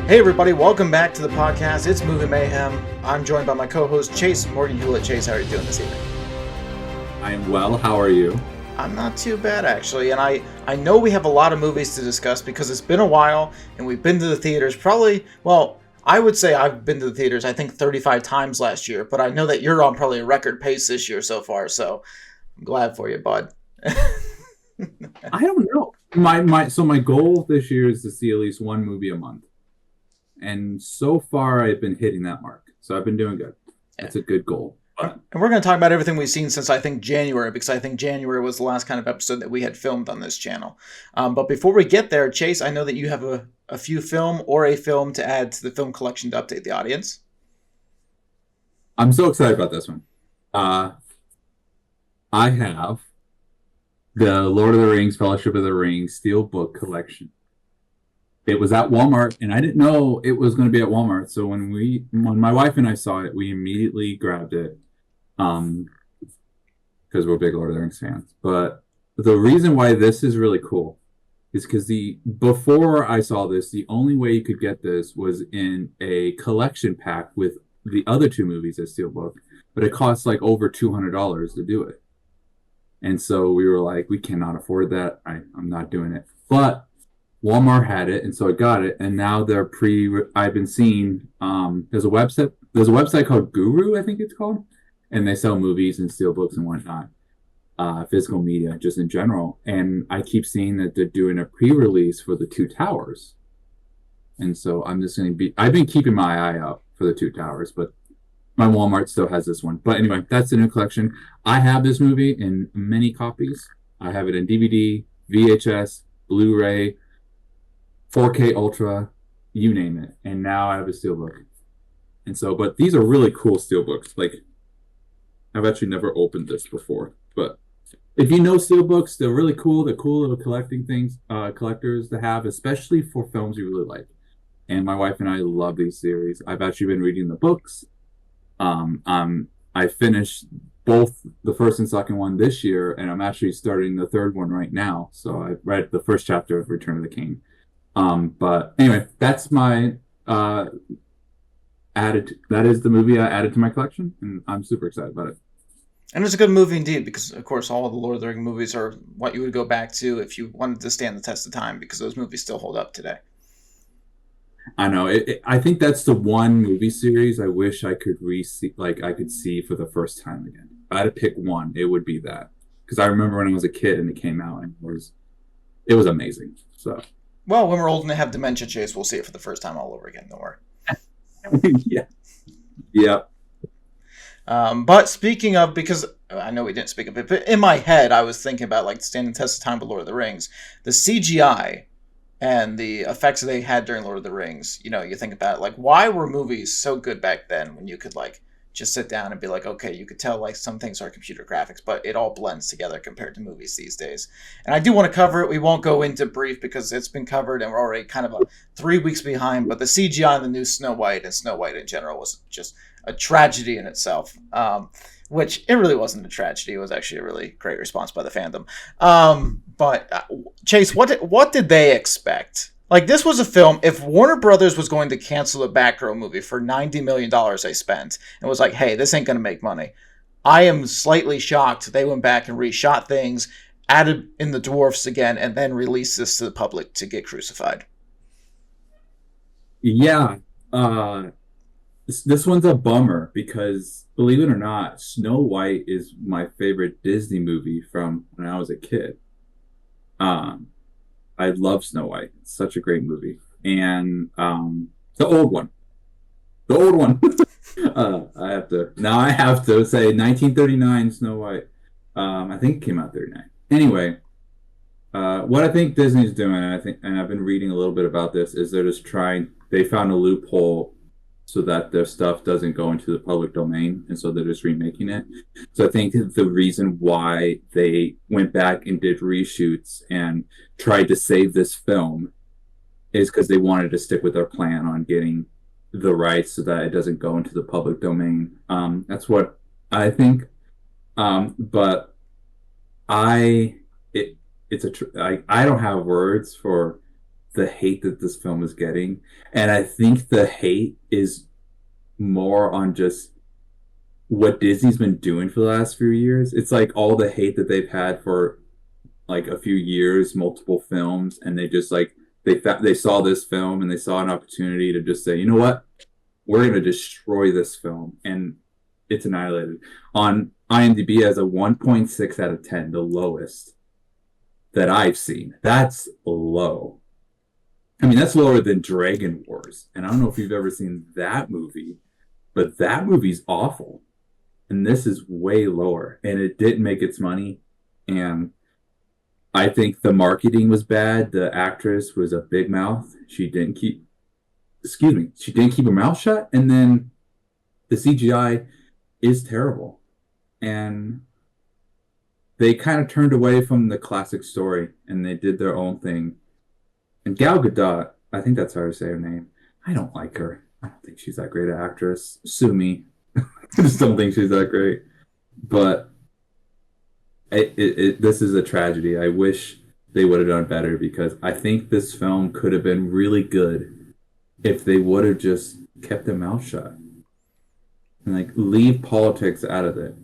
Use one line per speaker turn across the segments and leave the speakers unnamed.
Hey everybody, welcome back to the podcast. It's Movie Mayhem. I'm joined by my co-host Chase, Morgan Hulett. Chase, how are you doing this evening?
I am well. How are you?
I'm not too bad actually, and I know we have a lot of movies to discuss because it's been a while and we've been to the theaters probably, well, I would say I've been to the theaters I think 35 times last year, but I know that you're on probably a record pace this year so far, so I'm glad for you, bud.
I don't know. My goal this year is to see at least one movie a month. And so far I've been hitting that mark. So I've been doing good. That's a good goal.
And we're going to talk about everything we've seen since I think January, because I think January was the last kind of episode that we had filmed on this channel. But before we get there, Chase, I know that you have a few film or a film to add to the film collection to update the audience.
I'm so excited about this one. I have the Lord of the Rings, Fellowship of the Ring Steelbook collection. It was at Walmart, and I didn't know it was going to be at Walmart. So when my wife and I saw it, we immediately grabbed it, because we're big Lord of the Rings fans. But the reason why this is really cool is because before I saw this, the only way you could get this was in a collection pack with the other two movies at Steelbook, but it costs like over $200 to do it. And so we were like, we cannot afford that. I'm not doing it. But Walmart had it, and so I got it. And now I've been seeing, there's a website called Guru, I think it's called, and they sell movies and steelbooks and whatnot, physical media just in general. And I keep seeing that they're doing a pre-release for The Two Towers. And so I've been keeping my eye out for The Two Towers, but my Walmart still has this one. But anyway, that's the new collection. I have this movie in many copies. I have it in DVD, VHS, Blu-ray, 4K Ultra, you name it. And now I have a steelbook. And so, but these are really cool steelbooks. Like, I've actually never opened this before. But if you know steelbooks, they're really cool. They're cool little collectors to have, especially for films you really like. And my wife and I love these series. I've actually been reading the books. I finished both the first and second one this year, and I'm actually starting the third one right now. So I read the first chapter of Return of the King. But anyway, that's my that is the movie I added to my collection, and I'm super excited about it.
And it's a good movie indeed, because of course all of the Lord of the Rings movies are what you would go back to if you wanted to stand the test of time, because those movies still hold up today.
I know. I think that's the one movie series I wish I could I could see for the first time again. If I had to pick one, it would be that, because I remember when I was a kid and it came out, and it was amazing. So.
Well, when we're old and to have dementia, Chase, we'll see it for the first time all over again. Don't worry.
Yeah.
But speaking of, because I know we didn't speak of it, but in my head, I was thinking about like standing test of time with Lord of the Rings, the CGI and the effects that they had during Lord of the Rings. You know, you think about it, like, why were movies so good back then when you could like just sit down and be like, okay, you could tell like some things are computer graphics, but it all blends together compared to movies these days. And I do want to cover it. We won't go into brief because it's been covered and we're already kind of 3 weeks behind. But the CGI on the new Snow White and Snow White in general was just a tragedy in itself, which it really wasn't a tragedy. It was actually a really great response by the fandom. But Chase, what did they expect? Like, this was a film, if Warner Brothers was going to cancel a Batgirl movie for $90 million they spent, and was like, hey, this ain't going to make money, I am slightly shocked they went back and reshot things, added in the dwarfs again, and then released this to the public to get crucified.
Yeah. This one's a bummer because, believe it or not, Snow White is my favorite Disney movie from when I was a kid. I love Snow White. It's such a great movie. And the old one. I have to say 1939 Snow White. I think it came out 39. Anyway, what I think Disney's doing, and I've been reading a little bit about this, is they found a loophole so that their stuff doesn't go into the public domain, and so they're just remaking it. So I think the reason why they went back and did reshoots and tried to save this film is because they wanted to stick with their plan on getting the rights so that it doesn't go into the public domain. That's what I think. But I don't have words for the hate that this film is getting. And I think the hate is more on just what Disney's been doing for the last few years. It's like all the hate that they've had for like a few years, multiple films, and they just like they saw this film and they saw an opportunity to just say, you know what, we're gonna destroy this film, and it's annihilated. On IMDb as a 1.6 out of 10, the lowest that I've seen. That's low. I mean, that's lower than Dragon Wars, and I don't know if you've ever seen that movie, but that movie's awful, and this is way lower, and it didn't make its money, and I think the marketing was bad. The actress was a big mouth. She didn't keep her mouth shut. And then the CGI is terrible. And they kind of turned away from the classic story and they did their own thing. And Gal Gadot, I think that's how I say her name. I don't like her. I don't think she's that great an actress. Sue me. I just don't think she's that great. But this is a tragedy. I wish they would have done better because I think this film could have been really good if they would have just kept their mouth shut and like leave politics out of it.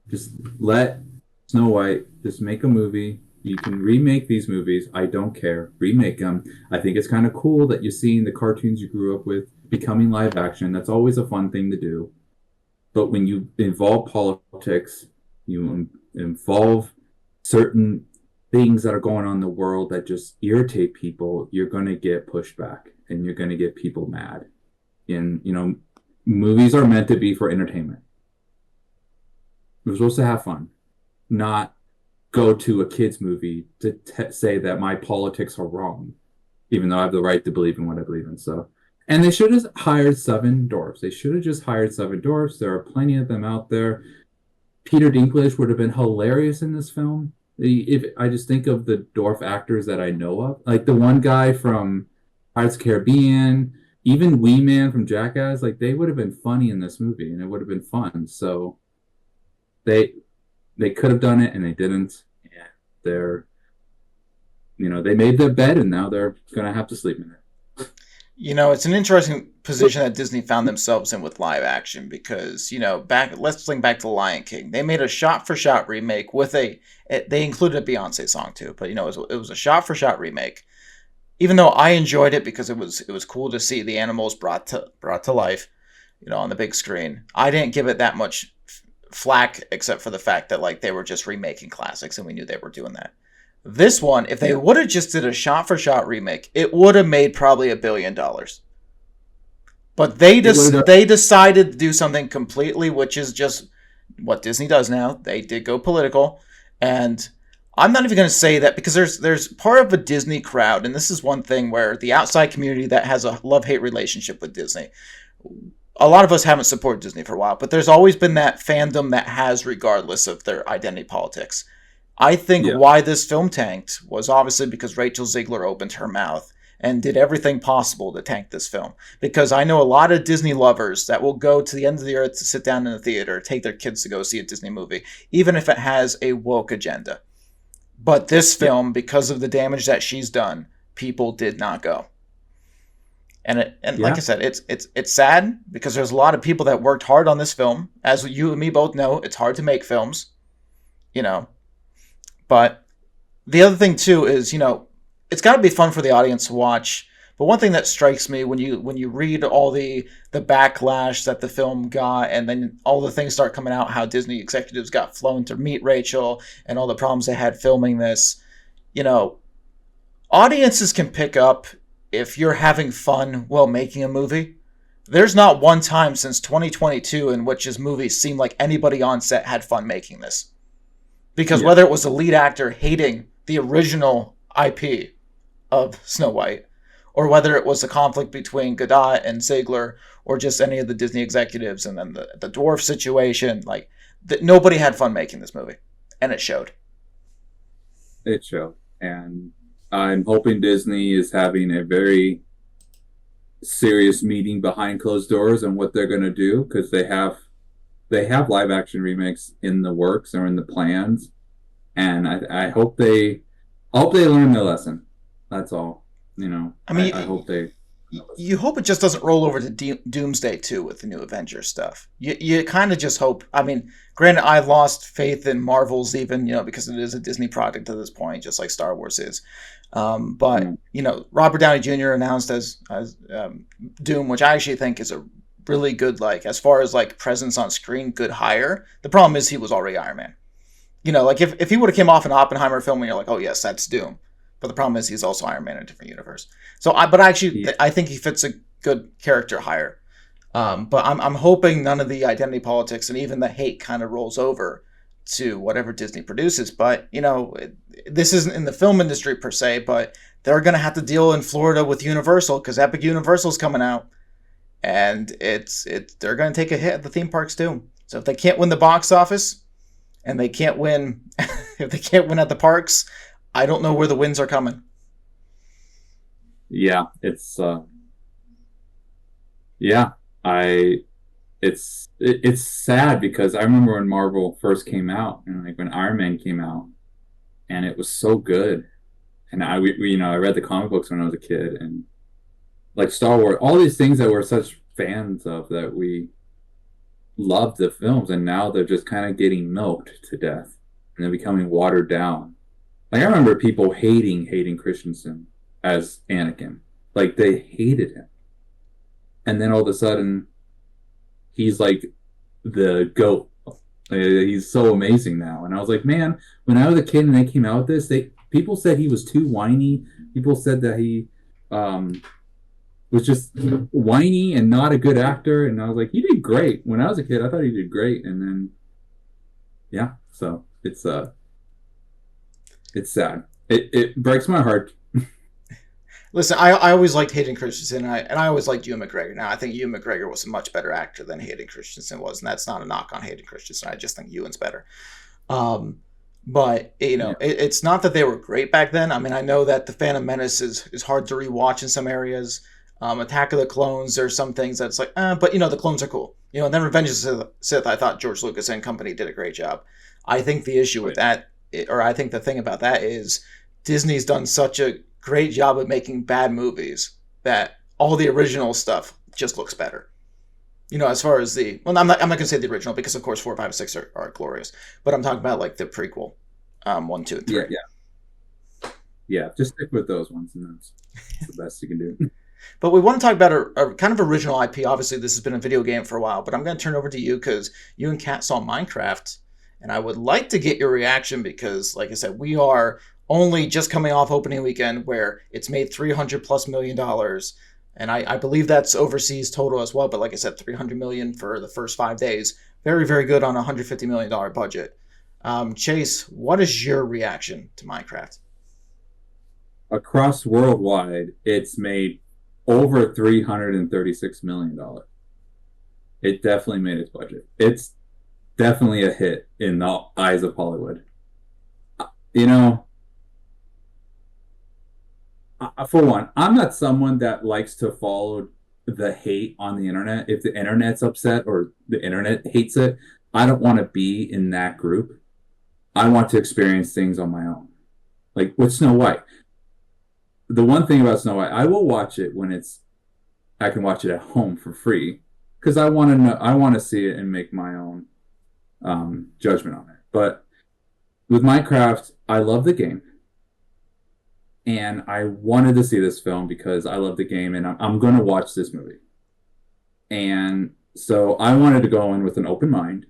Just let Snow White just make a movie. You can remake these movies. I don't care. Remake them. I think it's kind of cool that you're seeing the cartoons you grew up with becoming live action. That's always a fun thing to do. But when you involve politics, you involve certain things that are going on in the world that just irritate people, you're going to get pushback and you're going to get people mad. And, movies are meant to be for entertainment. We're supposed to have fun, not go to a kid's movie to say that my politics are wrong, even though I have the right to believe in what I believe in. So, and they should have hired 7 dwarfs. They should have just hired 7 dwarfs. There are plenty of them out there. Peter Dinklage would have been hilarious in this film. If I just think of the dwarf actors that I know of, like the one guy from Pirates of the Caribbean, even Wee Man from Jackass, like they would have been funny in this movie, and it would have been fun. So they could have done it, and they didn't. And they made their bed, and now they're gonna have to sleep in it.
It's an interesting position that Disney found themselves in with live action because, let's link back to Lion King. They made a shot-for-shot remake with they included a Beyonce song too, but it was a shot-for-shot remake. Even though I enjoyed it because it was cool to see the animals brought to life, on the big screen. I didn't give it that much flack except for the fact that like they were just remaking classics and we knew they were doing that. This one, if they would have just did a shot-for-shot remake, it would have made probably $1 billion. But they decided to do something completely, which is just what Disney does now. They did go political, and I'm not even going to say that because there's part of a Disney crowd, and this is one thing where the outside community that has a love-hate relationship with Disney. A lot of us haven't supported Disney for a while, but there's always been that fandom that has regardless of their identity politics. I think why this film tanked was obviously because Rachel Ziegler opened her mouth and did everything possible to tank this film. Because I know a lot of Disney lovers that will go to the end of the earth to sit down in the theater, take their kids to go see a Disney movie, even if it has a woke agenda. But this film, because of the damage that she's done, people did not go. And like I said, it's sad because there's a lot of people that worked hard on this film. As you and me both know, it's hard to make films, But the other thing too is, it's got to be fun for the audience to watch. But one thing that strikes me when you read all the backlash that the film got, and then all the things start coming out, how Disney executives got flown to meet Rachel, and all the problems they had filming this, audiences can pick up if you're having fun while making a movie. There's not one time since 2022 in which this movie seemed like anybody on set had fun making this. Because whether it was the lead actor hating the original IP of Snow White, or whether it was a conflict between Gadot and Ziegler, or just any of the Disney executives, and then the dwarf situation, nobody had fun making this movie. And it showed.
It showed. And I'm hoping Disney is having a very serious meeting behind closed doors on what they're going to do, because they have live action remakes in the works or in the plans, and I hope they learn their lesson. That's all. You know,
I mean,
I hope they.
you hope it just doesn't roll over to Doomsday 2 with the new Avengers stuff. You kind of just hope. I mean, granted, I lost faith in Marvel's even, because it is a Disney product at this point, just like Star Wars is. But
Mm.
Robert Downey Jr. announced as Doom, which I actually think is a really good, like, as far as like presence on screen, good hire. The problem is he was already Iron Man. Like if he would have came off an Oppenheimer film and you're like, oh yes, that's Doom. But the problem is he's also Iron Man in a different universe. So
Yeah.
I think he fits a good character hire. But I'm hoping none of the identity politics and even the hate kind of rolls over to whatever Disney produces. But this isn't in the film industry per se, but they're gonna have to deal in Florida with Universal because Epic Universal's coming out, and they're gonna take a hit at the theme parks too. So if they can't win the box office and they can't win, if they can't win at the parks, I don't know where the wins are coming.
Yeah, yeah, I it's sad because I remember when Marvel first came out and like when Iron Man came out and it was so good. And I read the comic books when I was a kid and like Star Wars, all these things that we're such fans of that we loved the films and now they're just kind of getting milked to death and they're becoming watered down. Like I remember people hating Hayden Christensen as Anakin. Like they hated him. And then all of a sudden he's like the goat. He's so amazing now. And I was like, man, when I was a kid and they came out with this, people said he was too whiny. People said that he was just whiny and not a good actor. And I was like, he did great. When I was a kid, I thought he did great. And then, yeah, so it's sad. It breaks my heart.
Listen, I always liked Hayden Christensen, and I always liked Ewan McGregor. Now, I think Ewan McGregor was a much better actor than Hayden Christensen was, and that's not a knock on Hayden Christensen. I just think Ewan's better. But
Yeah.
it's not that they were great back then. I mean, I know that the Phantom Menace is hard to rewatch in some areas. Attack of the Clones, there's some things that's like, but the clones are cool. And then Revenge of the Sith, I thought George Lucas and company did a great job. I think the issue with that, or I think the thing about that is Disney's done such a great job of making bad movies that all the original stuff just looks better. As far as I'm not gonna say the original because of course 4, 5, 6 are glorious, but I'm talking about like the prequel, 1, 2, and 3.
Yeah, yeah. Just stick with those ones, and that's the best you can do.
But we want to talk about a kind of original IP. Obviously, this has been a video game for a while, but I'm going to turn over to you because you and Kat saw Minecraft, and I would like to get your reaction because, like I said, we are only just coming off opening weekend where it's made $300+ million, and I believe that's overseas total as well. But like I said, 300 million for the first 5 days, very very good on a $150 million budget. Chase, what is your reaction to Minecraft?
Across worldwide, it's made over $336 million. It definitely made its budget. It's definitely a hit in the eyes of Hollywood. You know, for one, I'm not someone that likes to follow the hate on the internet. If the internet's upset or the internet hates it, I don't want to be in that group. I want to experience things on my own. Like with Snow White. The one thing about Snow White, I will watch it when I can watch it at home for free because I want to know, I want to see it and make my own judgment on it. But with Minecraft, I love the game. And I wanted to see this film because I love the game and I'm going to watch this movie. And so I wanted to go in with an open mind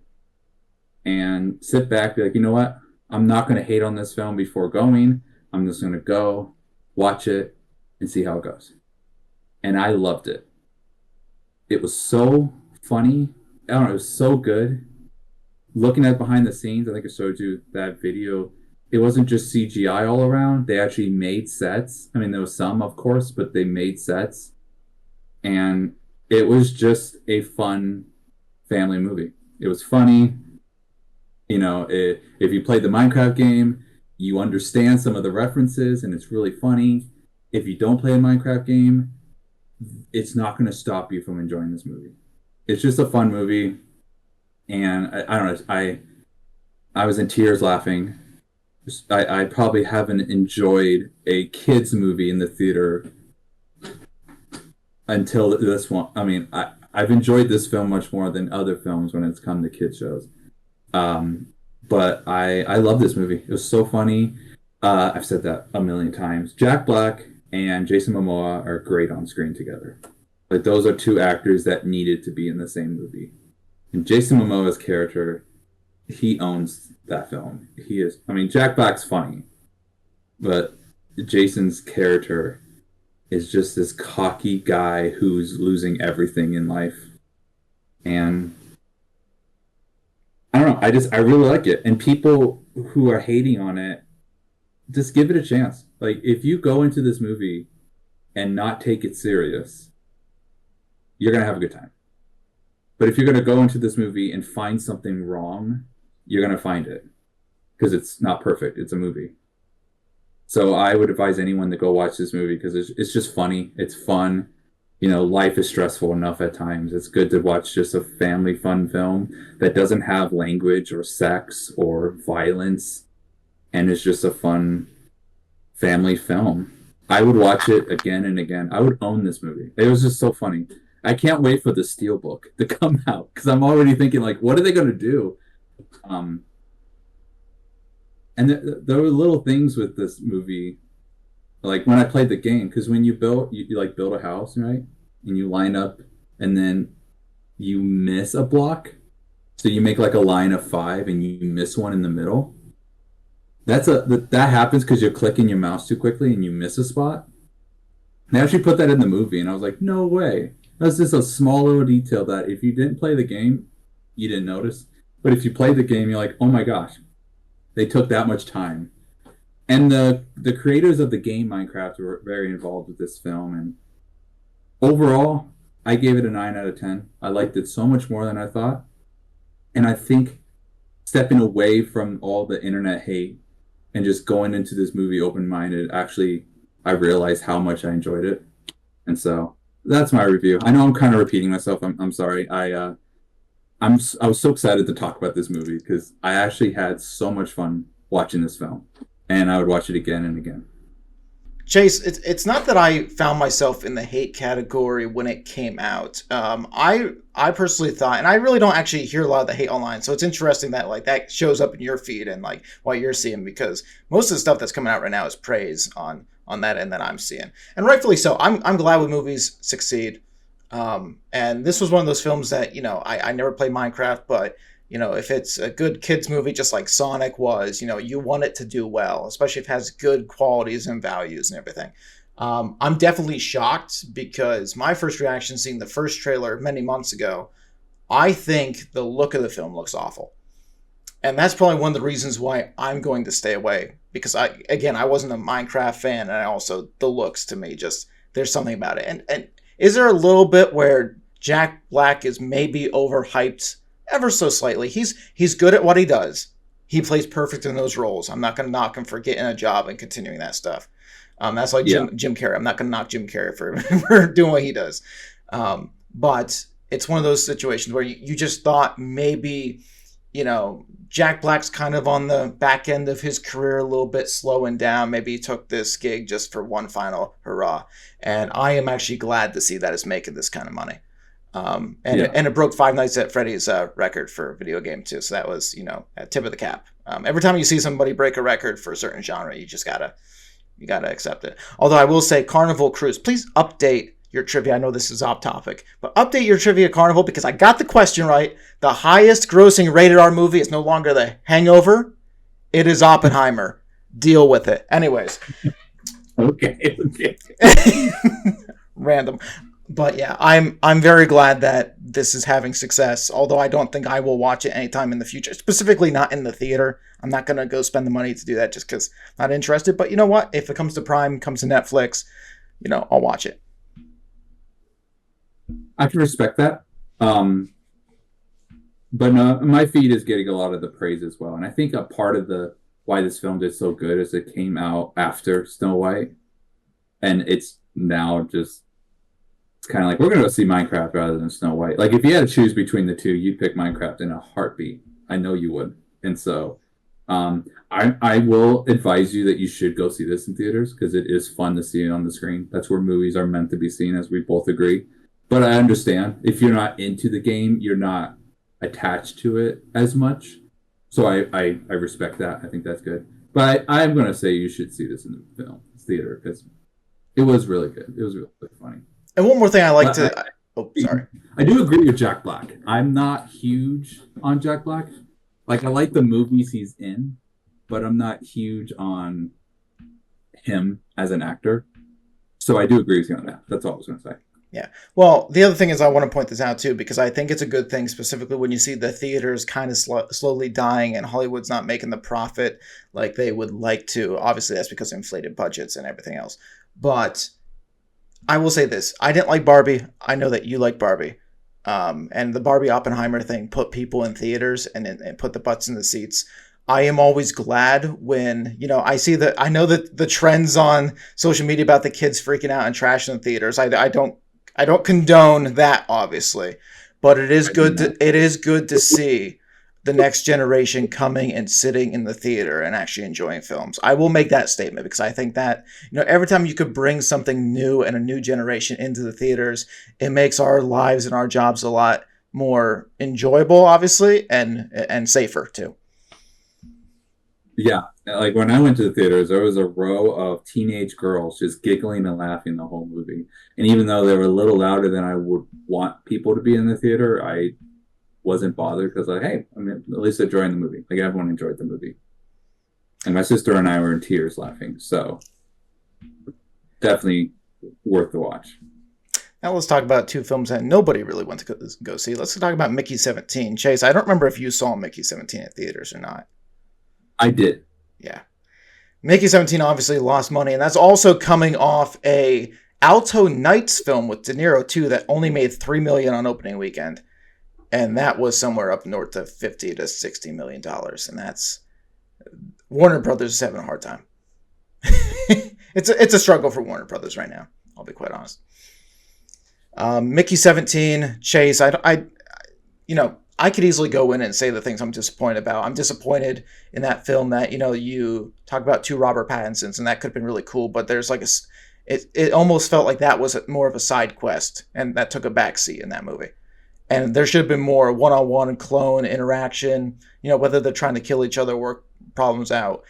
and sit back, be like, you know what? I'm not going to hate on this film before going. I'm just going to go, watch it, and see how it goes. And I loved it. It was so funny. I don't know, it was so good. Looking at behind the scenes, I think I showed you that video. It wasn't just CGI all around. They actually made sets. I mean, there was some, of course, but they made sets. And it was just a fun family movie. It was funny. If you played the Minecraft game, you understand some of the references and it's really funny. If you don't play a Minecraft game, it's not going to stop you from enjoying this movie. It's just a fun movie. And I don't know, I was in tears laughing. I probably haven't enjoyed a kids movie in the theater until this one. I mean, I've enjoyed this film much more than other films when it's come to kids shows. Um, but I love this movie. It was so funny. I've said that a million times. Jack Black and Jason Momoa are great on screen together. Like those are two actors that needed to be in the same movie. And Jason Momoa's character, he owns that film. He is. I mean, Jack Black's funny, but Jason's character is just this cocky guy who's losing everything in life. And I don't know. I really like it. And people who are hating on it, just give it a chance. Like if you go into this movie and not take it serious, you're gonna have a good time. But if you're gonna go into this movie and find something wrong, you're gonna find it because it's not perfect. It's a movie. So I would advise anyone to go watch this movie because it's just funny. It's fun. You know, life is stressful enough at times. It's good to watch just a family fun film that doesn't have language or sex or violence, and it's just a fun family film. I would watch it again and again. I would own this movie. It was just so funny. I can't wait for the Steelbook to come out because I'm already thinking like, what are they going to do? And there were little things with this movie, like when I played the game, because when you like build a house, right? And you line up, and then you miss a block, so you make like a line of 5, and you miss one in the middle. That happens because you're clicking your mouse too quickly, and you miss a spot. They actually put that in the movie, and I was like, no way. That's just a small little detail that if you didn't play the game, you didn't notice. But if you played the game, you're like, oh my gosh. They took that much time. And the creators of the game Minecraft were very involved with this film. And overall, I gave it a 9 out of 10. I liked it so much more than I thought. And I think stepping away from all the internet hate and just going into this movie open-minded, actually, I realized how much I enjoyed it. And so that's my review. I know I'm kind of repeating myself. I'm sorry. I was so excited to talk about this movie because I actually had so much fun watching this film, and I would watch it again and again.
Chase, it's not that I found myself in the hate category when it came out. I personally thought, and I really don't actually hear a lot of the hate online, so it's interesting that like that shows up in your feed and like what you're seeing, because most of the stuff that's coming out right now is praise on that end that I'm seeing, and rightfully so. I'm glad when movies succeed. And this was one of those films that, you know, I never played Minecraft, but, you know, if it's a good kids movie, just like Sonic was, you know, you want it to do well, especially if it has good qualities and values and everything. I'm definitely shocked because my first reaction seeing the first trailer many months ago, I think the look of the film looks awful. And that's probably one of the reasons why I'm going to stay away, because I wasn't a Minecraft fan, and the looks to me, just, there's something about it. And is there a little bit where Jack Black is maybe overhyped ever so slightly? He's good at what he does. He plays perfect in those roles. I'm not going to knock him for getting a job and continuing that stuff. That's like Jim Carrey. I'm not going to knock Jim Carrey for doing what he does. But it's one of those situations where you just thought maybe, you know, Jack Black's kind of on the back end of his career, a little bit slowing down. Maybe he took this gig just for one final hurrah. And I am actually glad to see that it's making this kind of money. And it broke Five Nights at Freddy's record for a video game too. So that was, you know, at tip of the cap. Every time you see somebody break a record for a certain genre, you gotta accept it. Although I will say, Carnival Cruise, please update your trivia. I know this is off topic, but update your trivia, Carnival, because I got the question right. The highest grossing rated R movie is no longer The Hangover. It is Oppenheimer. Deal with it. Anyways.
Okay.
Random. But yeah, I'm very glad that this is having success, although I don't think I will watch it anytime in the future, specifically not in the theater. I'm not going to go spend the money to do that just because I'm not interested. But you know what? If it comes to Prime, comes to Netflix, you know, I'll watch it.
I can respect that. But no, my feed is getting a lot of the praise as well. And I think a part of why this film did so good is it came out after Snow White. And it's now just, it's kind of like, we're going to go see Minecraft rather than Snow White. Like, if you had to choose between the two, you'd pick Minecraft in a heartbeat. I know you would. And so I will advise you that you should go see this in theaters because it is fun to see it on the screen. That's where movies are meant to be seen, as we both agree. But I understand if you're not into the game, you're not attached to it as much. So I respect that. I think that's good. But I'm going to say you should see this in the film theater because it was really good. It was really funny.
And one more thing I like
But
to. Oh, sorry.
I do agree with Jack Black. I'm not huge on Jack Black. Like I like the movies he's in, but I'm not huge on him as an actor. So I do agree with you on that. That's all I was going to say.
Yeah. Well, the other thing is I want to point this out too, because I think it's a good thing, specifically when you see the theaters kind of slowly dying and Hollywood's not making the profit like they would like to. Obviously, that's because of inflated budgets and everything else. But I will say this. I didn't like Barbie. I know that you like Barbie. And the Barbie Oppenheimer thing put people in theaters and put the butts in the seats. I am always glad when, I know that the trends on social media about the kids freaking out and trashing the theaters. I don't condone that, obviously, but it is good to see the next generation coming and sitting in the theater and actually enjoying films. I will make that statement because I think that, every time you could bring something new and a new generation into the theaters, it makes our lives and our jobs a lot more enjoyable, obviously, and safer too.
Yeah, like when I went to the theaters, there was a row of teenage girls just giggling and laughing the whole movie. And even though they were a little louder than I would want people to be in the theater, I wasn't bothered because, like, hey, I mean, at least enjoying the movie. Like everyone enjoyed the movie, and my sister and I were in tears laughing. So definitely worth the watch.
Now let's talk about two films that nobody really went to go see. Let's talk about Mickey 17. Chase, I don't remember if you saw Mickey 17 at theaters or not.
I did.
Yeah. Mickey 17 obviously lost money, and that's also coming off a Alto Nights film with De Niro too that only made $3 million on opening weekend. And that was somewhere up north of $50 to $60 million. And that's Warner Brothers is having a hard time. It's a struggle for Warner Brothers right now. I'll be quite honest. Mickey 17, Chase, I could easily go in and say the things I'm disappointed about. I'm disappointed in that film that, you talk about two Robert Pattinsons, and that could have been really cool, but there's like it almost felt like that was more of a side quest, and that took a backseat in that movie. And there should have been more one-on-one clone interaction, whether they're trying to kill each other, work problems out.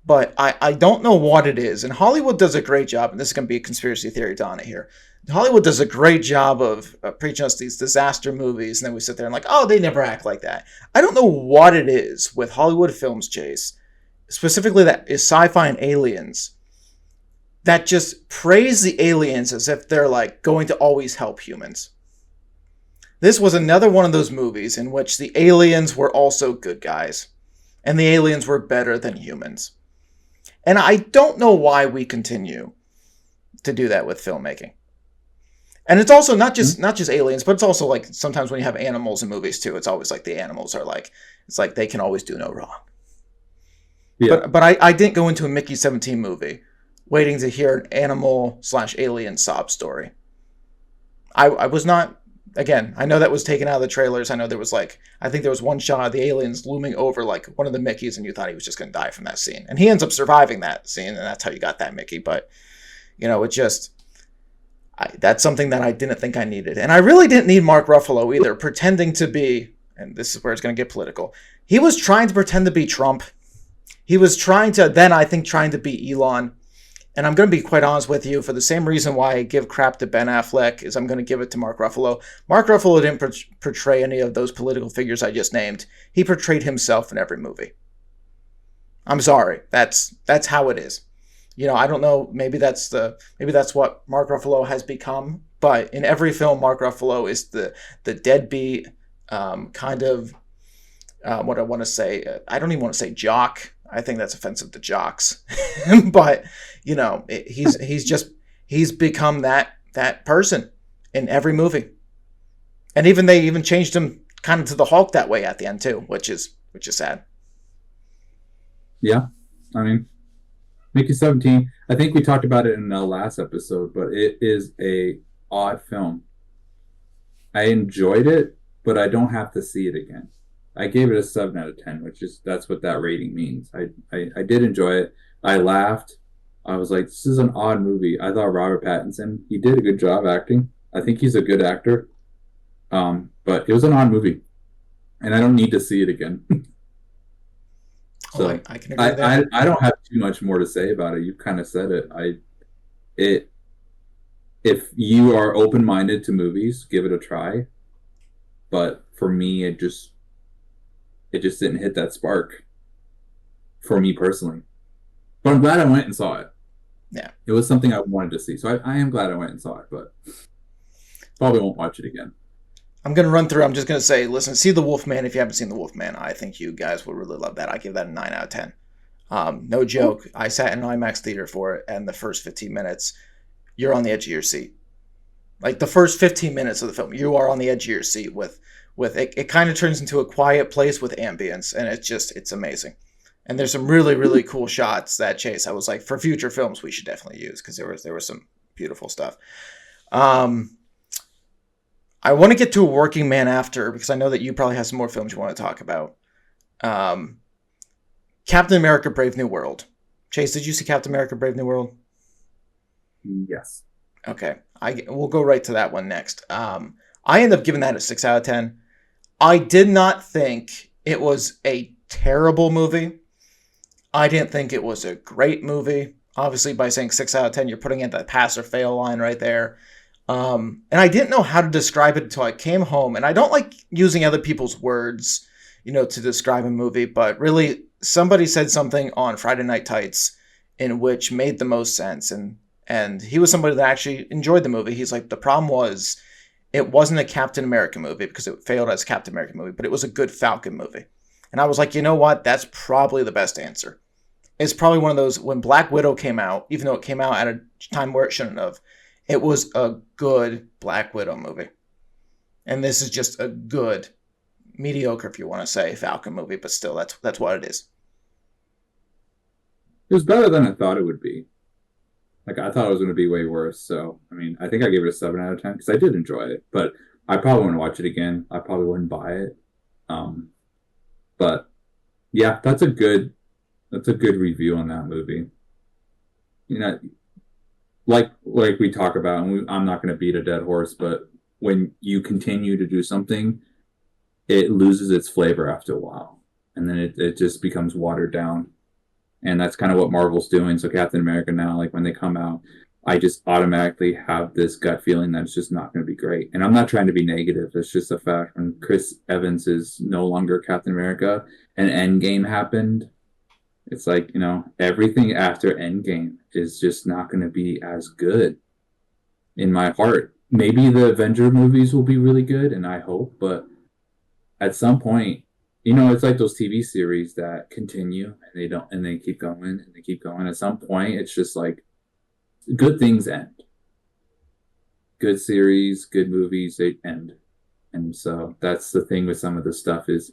But I don't know what it is. And Hollywood does a great job, and this is going to be a conspiracy theory, Donnie, here. Hollywood does a great job of preaching us these disaster movies, and then we sit there and like, oh, they never act like that. I don't know what it is with Hollywood films, Chase, specifically that is sci-fi and aliens, that just praise the aliens as if they're like going to always help humans. This was another one of those movies in which the aliens were also good guys, and the aliens were better than humans. And I don't know why we continue to do that with filmmaking. And it's also not just aliens, but it's also like sometimes when you have animals in movies too, it's always like the animals are like, it's like they can always do no wrong. Yeah. But I didn't go into a Mickey 17 movie waiting to hear an animal/alien sob story. I was not. Again, I know that was taken out of the trailers. I know there was I think there was one shot of the aliens looming over like one of the Mickeys, and you thought he was just going to die from that scene. And he ends up surviving that scene, and that's how you got that Mickey. But, it just, that's something that I didn't think I needed. And I really didn't need Mark Ruffalo either, pretending to be, and this is where it's going to get political, he was trying to pretend to be Trump. He was trying to be Elon. And I'm going to be quite honest with you, for the same reason why I give crap to Ben Affleck is I'm going to give it to Mark Ruffalo. Mark Ruffalo didn't portray any of those political figures I just named. He portrayed himself in every movie. I'm sorry. That's how it is. I don't know. Maybe that's what Mark Ruffalo has become. But in every film, Mark Ruffalo is the deadbeat kind of what I want to say. I don't even want to say jock. I think that's offensive to jocks. But, he's become that person in every movie. And they even changed him kind of to the Hulk that way at the end too, which is sad.
Yeah. I mean, Mickey 17, I think we talked about it in the last episode, but it is a odd film. I enjoyed it, but I don't have to see it again. I gave it a 7 out of 10, which is that's what that rating means. I did enjoy it. I laughed. I was like, this is an odd movie. I thought Robert Pattinson, he did a good job acting. I think he's a good actor. But it was an odd movie, and I don't need to see it again.
Oh,
So
I can agree there.
I don't have too much more to say about it. You kind of said it. It if you are open minded to movies, give it a try. But for me, it just didn't hit that spark for me personally. But I'm glad I went and saw it.
Yeah.
It was something I wanted to see. So I am glad I went and saw it, but probably won't watch it again.
I'm going to run through. I'm just going to say, listen, see The Wolfman. If you haven't seen The Wolfman, I think you guys would really love that. I give that a 9 out of 10. No joke. I sat in an IMAX theater for it, and the first 15 minutes, you're on the edge of your seat. Like the first 15 minutes of the film, you are on the edge of your seat with it. It kind of turns into a quiet place with ambience, and it's amazing. And there's some really, really cool shots that chase. I was like, for future films, we should definitely use because there was some beautiful stuff. I want to get to A Working Man after because I know that you probably have some more films you want to talk about. Captain America: Brave New World. Chase, did you see Captain America: Brave New World?
Yes.
Okay, we'll go right to that one next. I ended up giving that a 6 out of 10. I did not think it was a terrible movie. I didn't think it was a great movie. Obviously, by saying 6 out of 10, you're putting in the pass or fail line right there. And I didn't know how to describe it until I came home. And I don't like using other people's words, to describe a movie. But really, somebody said something on Friday Night Tights in which made the most sense. And he was somebody that actually enjoyed the movie. He's like, the problem was it wasn't a Captain America movie because it failed as a Captain America movie, but it was a good Falcon movie. And I was like, you know what? That's probably the best answer. It's probably one of those, when Black Widow came out, even though it came out at a time where it shouldn't have, it was a good Black Widow movie. And this is just a good, mediocre, if you want to say, Falcon movie, but still, that's what it is.
It was better than I thought it would be. Like, I thought it was going to be way worse. So, I mean, I think I gave it a 7 out of 10 because I did enjoy it. But I probably wouldn't watch it again. I probably wouldn't buy it. But yeah, that's a good review on that movie. Like we talk about, and I'm not going to beat a dead horse, but when you continue to do something, it loses its flavor after a while, and then it just becomes watered down. And that's kind of what Marvel's doing. So Captain America now, like when they come out, I just automatically have this gut feeling that it's just not going to be great. And I'm not trying to be negative. It's just a fact. When Chris Evans is no longer Captain America and Endgame happened, it's like, everything after Endgame is just not going to be as good in my heart. Maybe the Avenger movies will be really good, and I hope, but at some point, it's like those TV series that continue and they keep going and they keep going. At some point, it's just like good things end. Good series, good movies, they end. And so that's the thing with some of this stuff is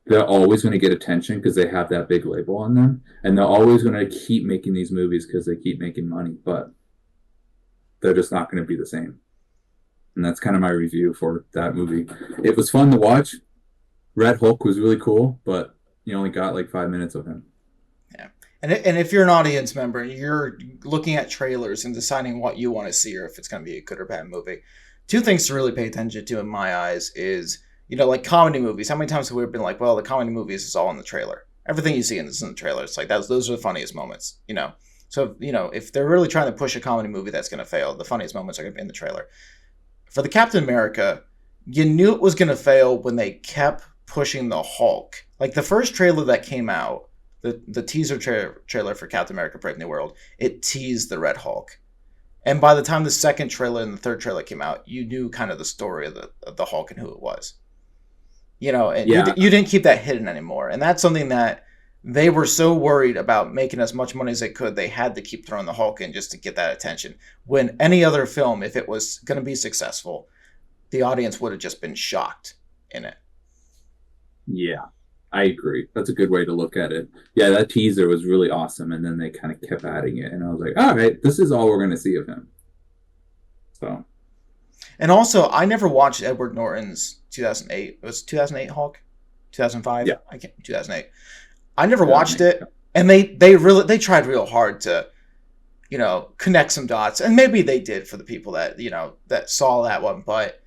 they're always going to get attention because they have that big label on them. And they're always going to keep making these movies because they keep making money, but they're just not going to be the same. And that's kind of my review for that movie. It was fun to watch. Red Hulk was really cool, but you only got like 5 minutes of him.
Yeah. And if you're an audience member, you're looking at trailers and deciding what you want to see or if it's going to be a good or bad movie. Two things to really pay attention to in my eyes is, like comedy movies. How many times have we been like, well, the comedy movies is all in the trailer. Everything you see in this is in the trailer. It's like those are the funniest moments, So, if they're really trying to push a comedy movie that's going to fail, the funniest moments are going to be in the trailer. For the Captain America, you knew it was going to fail when they kept pushing the Hulk. Like the first trailer that came out, the teaser trailer for Captain America: Brave New World, it teased the Red Hulk. And by the time the second trailer and the third trailer came out, you knew kind of the story of the Hulk and who it was. And
Yeah.
you didn't keep that hidden anymore. And that's something that they were so worried about making as much money as they could, they had to keep throwing the Hulk in just to get that attention. When any other film, if it was going to be successful, the audience would have just been shocked in it.
Yeah, I agree. That's a good way to look at it. Yeah, that teaser was really awesome, and then they kind of kept adding it, and I was like, all right, this is all we're going to see of him. So.
And also, I never watched Edward Norton's 2008. It was 2008 Hulk? 2005.
Yeah.
I can't 2008. I never watched
2008,
it, and they tried real hard to connect some dots, and maybe they did for the people that that saw that one. But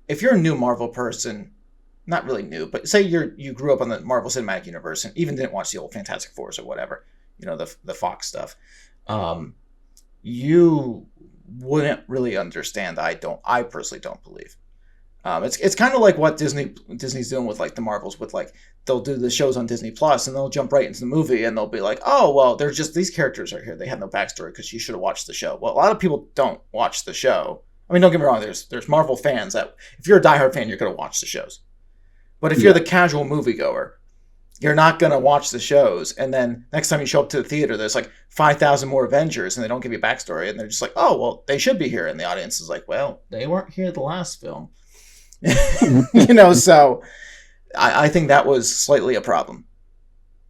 if you're a new Marvel person, not really new, but say you grew up on the Marvel Cinematic Universe and even didn't watch the old Fantastic Fours or whatever, the Fox stuff, you wouldn't really understand. I personally don't believe. It's kind of like what Disney's doing with like the Marvels, with like they'll do the shows on Disney Plus and they'll jump right into the movie and they'll be like, oh well, they're just these characters are here. They have no backstory because you should have watched the show. Well, a lot of people don't watch the show. I mean, don't get me wrong. There's Marvel fans that if you're a diehard fan, you're gonna watch the shows. But if you're the casual moviegoer, you're not gonna watch the shows. And then next time you show up to the theater, there's like 5,000 more Avengers, and they don't give you backstory, and they're just like, oh well, they should be here. And the audience is like, well, they weren't here the last film. So I think that was slightly a problem.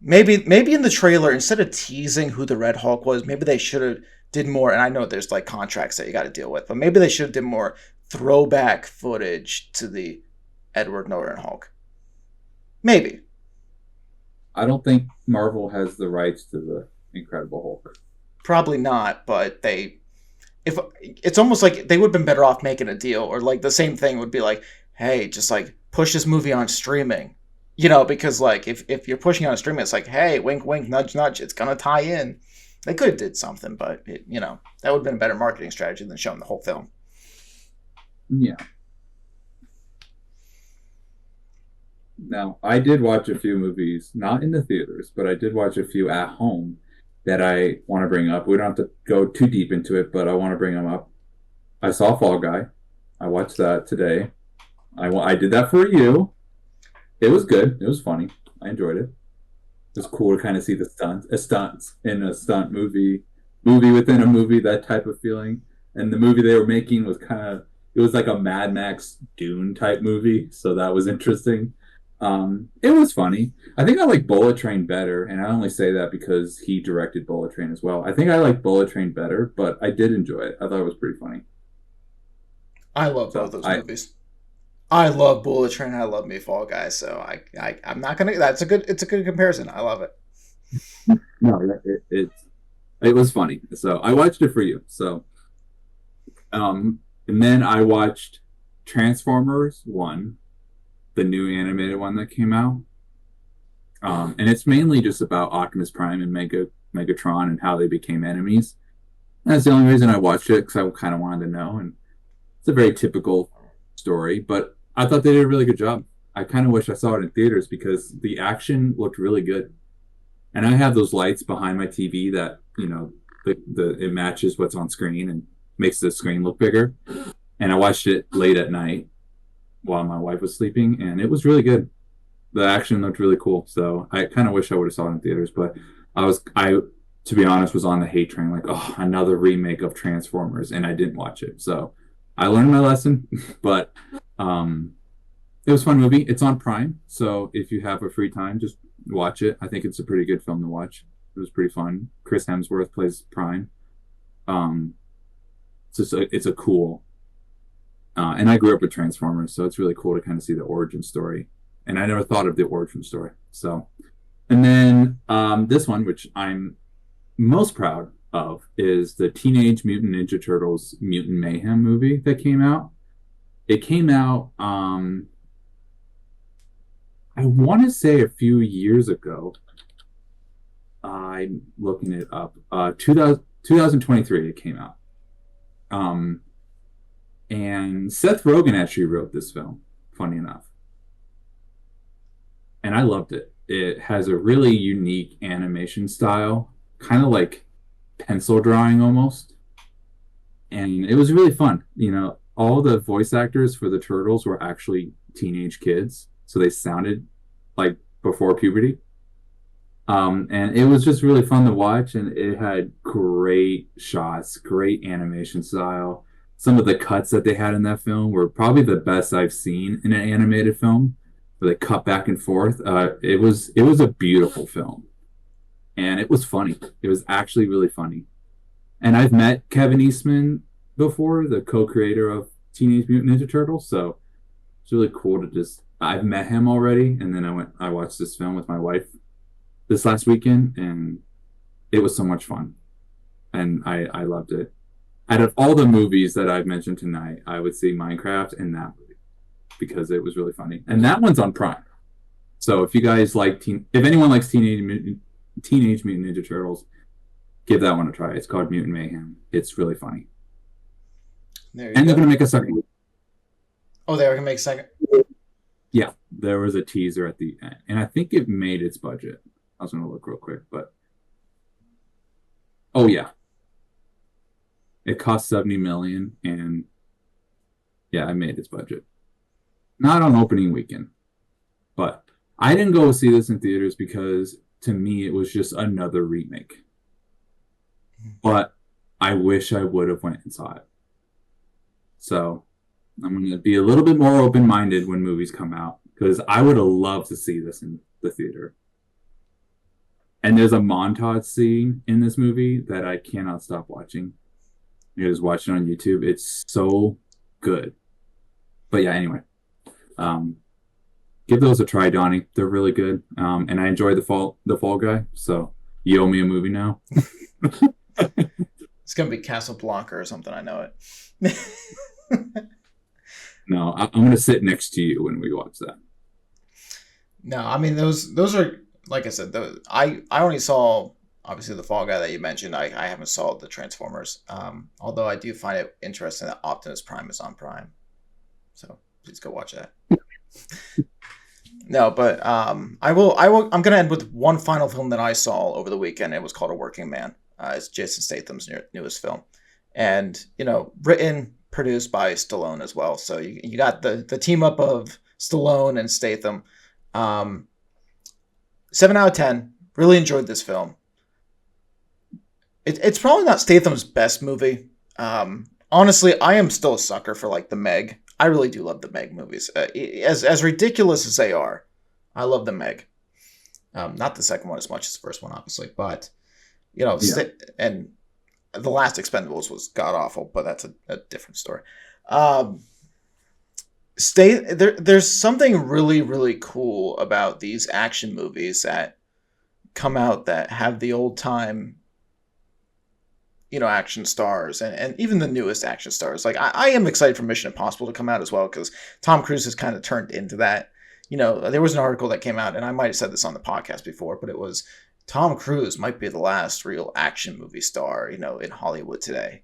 Maybe in the trailer, instead of teasing who the Red Hulk was, maybe they should have did more. And I know there's like contracts that you got to deal with, but maybe they should have did more throwback footage to the Edward Norton Hulk. Maybe.
I don't think Marvel has the rights to the Incredible Hulk.
Probably not, but if it's almost like they would have been better off making a deal, or like the same thing would be like, hey, just like push this movie on streaming, because like if you're pushing on streaming, it's like, hey, wink, wink, nudge, nudge, it's gonna tie in. They could have did something, but that would have been a better marketing strategy than showing the whole film.
Yeah. Now, I did watch a few movies, not in the theaters, but I did watch a few at home that I want to bring up. We don't have to go too deep into it, but I want to bring them up. I saw Fall Guy. I watched that today. I did that for you. It was good. It was funny. I enjoyed it. It was cool to kind of see the stunts in a stunt movie within a movie, that type of feeling. And the movie they were making was it was like a Mad Max Dune type movie, so that was interesting. It was funny. I think I like Bullet Train better, and I only say that because he directed Bullet Train as well. I think I like Bullet Train better, but I did enjoy it. I thought it was pretty funny.
I love both those movies. I love Bullet Train. I love me Fall Guy. So I'm not gonna. It's a good comparison. I love it.
No, it was funny. So I watched it for you. So, and then I watched Transformers 1. The new animated one that came out. And it's mainly just about Optimus Prime and Megatron and how they became enemies. And that's the only reason I watched it, because I kind of wanted to know. And it's a very typical story, but I thought they did a really good job. I kind of wish I saw it in theaters because the action looked really good. And I have those lights behind my TV that, it matches what's on screen and makes the screen look bigger. And I watched it late at night while my wife was sleeping, and it was really good. The action looked really cool, so I kind of wish I would have saw it in theaters, but I to be honest, was on the hate train, like, oh, another remake of Transformers, and I didn't watch it. So I learned my lesson, but it was a fun movie. It's on Prime, so if you have a free time, just watch it. I think it's a pretty good film to watch. It was pretty fun. Chris Hemsworth plays Prime. It's a cool. And I grew up with Transformers, so it's really cool to kind of see the origin story. And I never thought of the origin story. So, and then this one, which I'm most proud of, is the Teenage Mutant Ninja Turtles Mutant Mayhem movie that came out. It came out, I want to say a few years ago. I'm looking it up. 2023 it came out. And Seth Rogen actually wrote this film, funny enough. And I loved it. It has a really unique animation style, kind of like pencil drawing almost. And it was really fun. All the voice actors for the Turtles were actually teenage kids, so they sounded like before puberty. And it was just really fun to watch, and it had great shots, great animation style. Some of the cuts that they had in that film were probably the best I've seen in an animated film, where they cut back and forth. It was a beautiful film, and it was funny. It was actually really funny. And I've met Kevin Eastman before, the co-creator of Teenage Mutant Ninja Turtles, so it's really cool to just I've met him already, and then I watched this film with my wife this last weekend, and it was so much fun, and I loved it. Out of all the movies that I've mentioned tonight, I would see Minecraft and that movie because it was really funny, and that one's on Prime. So if you guys if anyone likes Teenage Mutant Ninja Turtles, give that one a try. It's called Mutant Mayhem. It's really funny.
There you
And
go.
they're gonna make a second.
Oh, they are gonna make a second.
Yeah, there was a teaser at the end, and I think it made its budget. I was gonna look real quick, but oh yeah, it cost 70 million, and yeah, it made its budget. Not on opening weekend, but I didn't go see this in theaters because to me it was just another remake. But I wish I would have went and saw it. So I'm going to be a little bit more open-minded when movies come out because I would have loved to see this in the theater. And there's a montage scene in this movie that I cannot stop watching. You just watch it on YouTube. It's so good. But yeah, anyway. Give those a try, Donnie. They're really good. And I enjoy the Fall Guy. So you owe me a movie now.
It's gonna be Casablanca or something. I know it.
No, I'm gonna sit next to you when we watch that.
No, I mean those are, like I said. I only saw obviously the Fall Guy that you mentioned. I haven't saw the Transformers. Although I do find it interesting that Optimus Prime is on Prime. So please go watch that. No, but I will. I'm gonna end with one final film that I saw over the weekend. It was called A Working Man. It's Jason Statham's newest film, and written, produced by Stallone as well. So you got the team up of Stallone and Statham. 7 out of 10. Really enjoyed this film. It's probably not Statham's best movie. Honestly, I am still a sucker for like the Meg. I really do love the Meg movies. As ridiculous as they are, I love the Meg. Not the second one as much as the first one, obviously, but yeah. And the last Expendables was god awful, but that's a different story. There's something really, really cool about these action movies that come out that have the old time, action stars and even the newest action stars. Like I am excited for Mission Impossible to come out as well because Tom Cruise has kind of turned into that. There was an article that came out, and I might have said this on the podcast before, but it was Tom Cruise might be the last real action movie star, in Hollywood today.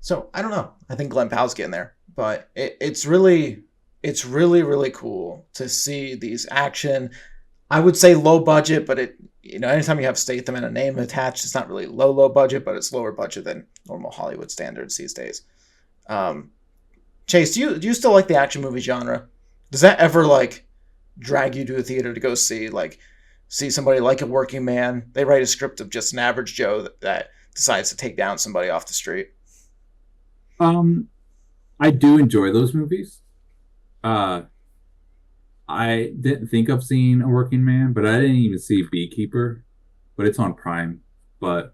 So I don't know. I think Glenn Powell's getting there, but it's really, really cool to see these action. I would say low budget, but anytime you have Statham and a name attached, it's not really low budget, but it's lower budget than normal Hollywood standards these days. Chase, do you still like the action movie genre? Does that ever drag you to a theater to go see somebody like A Working Man? They write a script of just an average Joe that decides to take down somebody off the street.
I do enjoy those movies. I didn't think of seeing A Working Man, but I didn't even see Beekeeper, but it's on Prime. But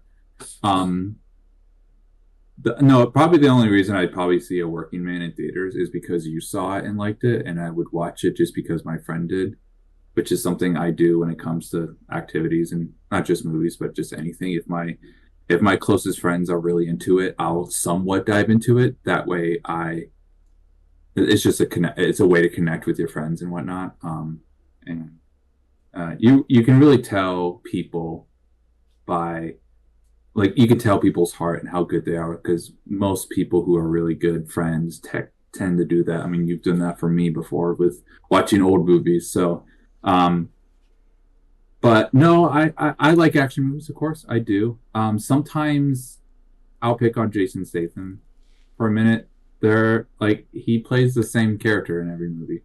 probably the only reason I'd probably see A Working Man in theaters is because you saw it and liked it, and I would watch it just because my friend did, which is something I do when it comes to activities and not just movies, but just anything. If my closest friends are really into it, I'll somewhat dive into it. That way it's just it's a way to connect with your friends and whatnot. You can really tell people by, you can tell people's heart and how good they are, because most people who are really good friends tend to do that. I mean, you've done that for me before with watching old movies. So, but no, I like action movies, of course, I do. Sometimes I'll pick on Jason Statham for a minute. He plays the same character in every movie.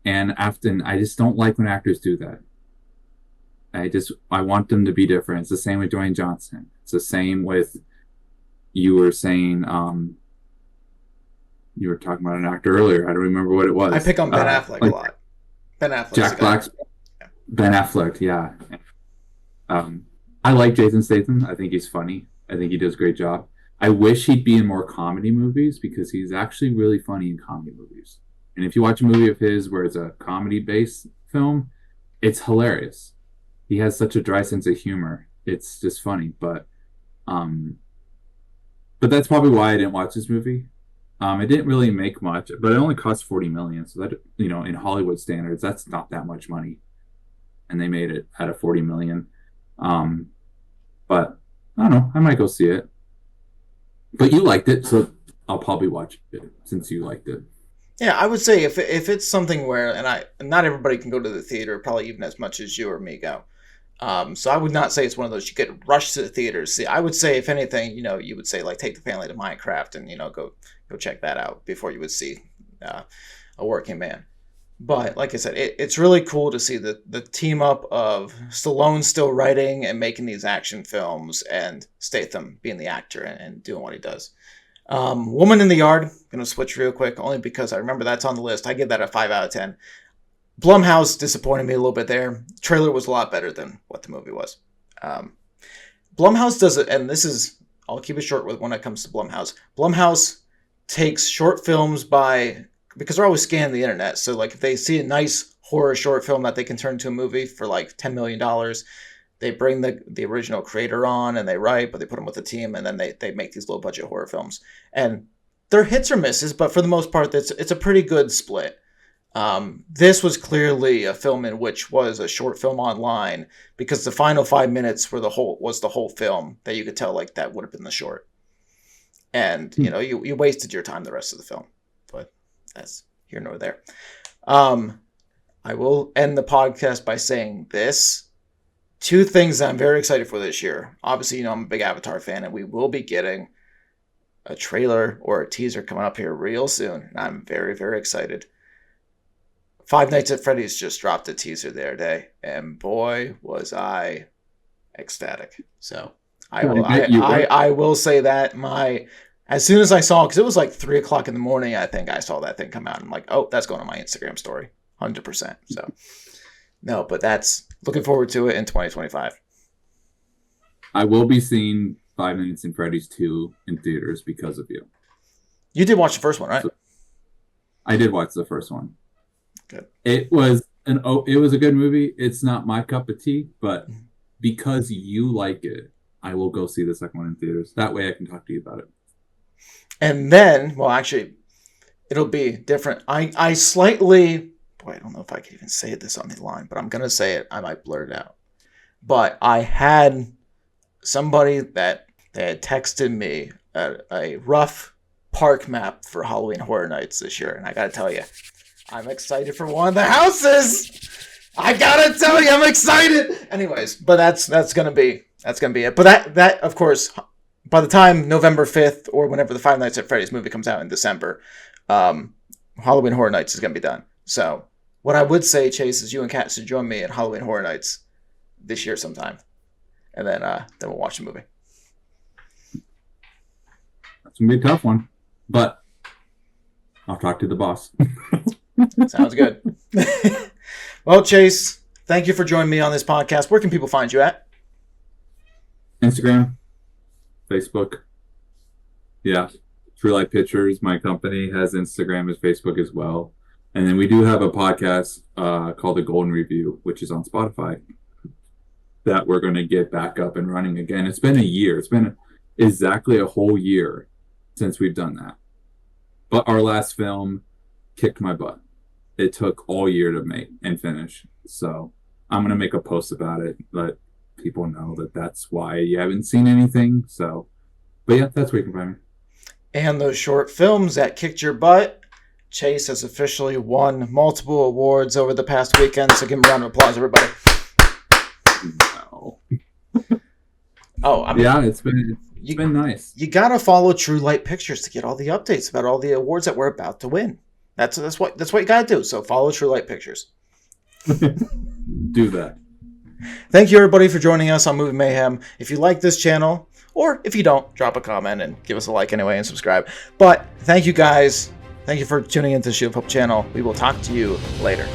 And often I just don't like when actors do that. I want them to be different. It's the same with Dwayne Johnson. It's the same with, you were saying, you were talking about an actor earlier. I don't remember what it was.
I pick on Ben Affleck a lot. Ben Affleck.
Jack Black's Ben Affleck, yeah. I like Jason Statham. I think he's funny. I think he does a great job. I wish he'd be in more comedy movies because he's actually really funny in comedy movies. And if you watch a movie of his where it's a comedy-based film, it's hilarious. He has such a dry sense of humor. It's just funny, um, but that's probably why I didn't watch this movie. It didn't really make much, but it only cost 40 million. So that, in Hollywood standards, that's not that much money. And they made it out of 40 million. But I don't know. I might go see it. But you liked it, so I'll probably watch it since you liked it.
Yeah, I would say if it's something where, not everybody can go to the theater, probably even as much as you or me go. So I would not say it's one of those you get rushed to the theaters. See, I would say if anything, you would say like take the family to Minecraft and go check that out before you would see A Working Man. But like I said, it's really cool to see the team up of Stallone still writing and making these action films, and Statham being the actor and doing what he does. Woman in the Yard, gonna switch real quick only because I remember that's on the list. I give that a 5 out of 10. Blumhouse disappointed me a little bit there. Trailer was a lot better than what the movie was. Blumhouse does it, and I'll keep it short with when it comes to Blumhouse. Blumhouse takes short films because they're always scanning the internet. So like if they see a nice horror short film that they can turn into a movie for like $10 million, they bring the original creator on and they write, but they put them with a team, and then they make these low budget horror films. And they're hits or misses, but for the most part, it's a pretty good split. This was clearly a film in which was a short film online, because the final 5 minutes was the whole film that you could tell like that would have been the short. And you wasted your time the rest of the film, but that's here nor there. I will end the podcast by saying this. 2 things that I'm very excited for this year. Obviously, I'm a big Avatar fan, and we will be getting a trailer or a teaser coming up here real soon. And I'm very, very excited. Five Nights at Freddy's just dropped a teaser the other day, and boy, was I ecstatic. So I will say that as soon as I saw, because it was like 3:00 in the morning, I think I saw that thing come out. I'm like, oh, that's going on my Instagram story, 100%. So no, but that's looking forward to it in 2025.
I will be seeing 5 Nights at Freddy's 2 in theaters because of you.
You did watch the first one, right?
I did watch the first one.
Good.
It was a good movie. It's not my cup of tea, but because you like it, I will go see the second one in theaters. That way I can talk to you about it. And
then, well, actually, it'll be different. I don't know if I can even say this on the line, but I'm going to say it. I might blurt it out. But I had somebody that they had texted me a rough park map for Halloween Horror Nights this year. And I got to tell you, I'm excited for one of the houses. I got to tell you, I'm excited. Anyways, but that's going to be it. But that, of course, by the time November 5th or whenever the Five Nights at Freddy's movie comes out in December, Halloween Horror Nights is going to be done. So what I would say, Chase, is you and Kat should join me at Halloween Horror Nights this year sometime. And then we'll watch the movie.
That's going to be a tough one. But I'll talk to the boss.
Sounds good. Well, Chase, thank you for joining me on this podcast. Where can people find you at?
Instagram, Facebook. Yeah. True Light Pictures, my company, has Instagram and Facebook as well. And then we do have a podcast called The Golden Review, which is on Spotify, that we're going to get back up and running again. It's been a year. It's been exactly a whole year since we've done that. But our last film kicked my butt. It took all year to make and finish. So I'm going to make a post about it, let people know that that's why you haven't seen anything. So, but yeah, that's where you can find me. And those short films that kicked your butt, Chase has officially won multiple awards over the past weekend. So give him a round of applause, everybody. No. Yeah, it's been nice. You got to follow True Light Pictures to get all the updates about all the awards that we're about to win. That's what you got to do. So follow True Light Pictures. Do that. Thank you, everybody, for joining us on Movie Mayhem. If you like this channel, or if you don't, drop a comment and give us a like anyway and subscribe. But thank you, guys. Thank you for tuning into the Shield Hope channel. We will talk to you later.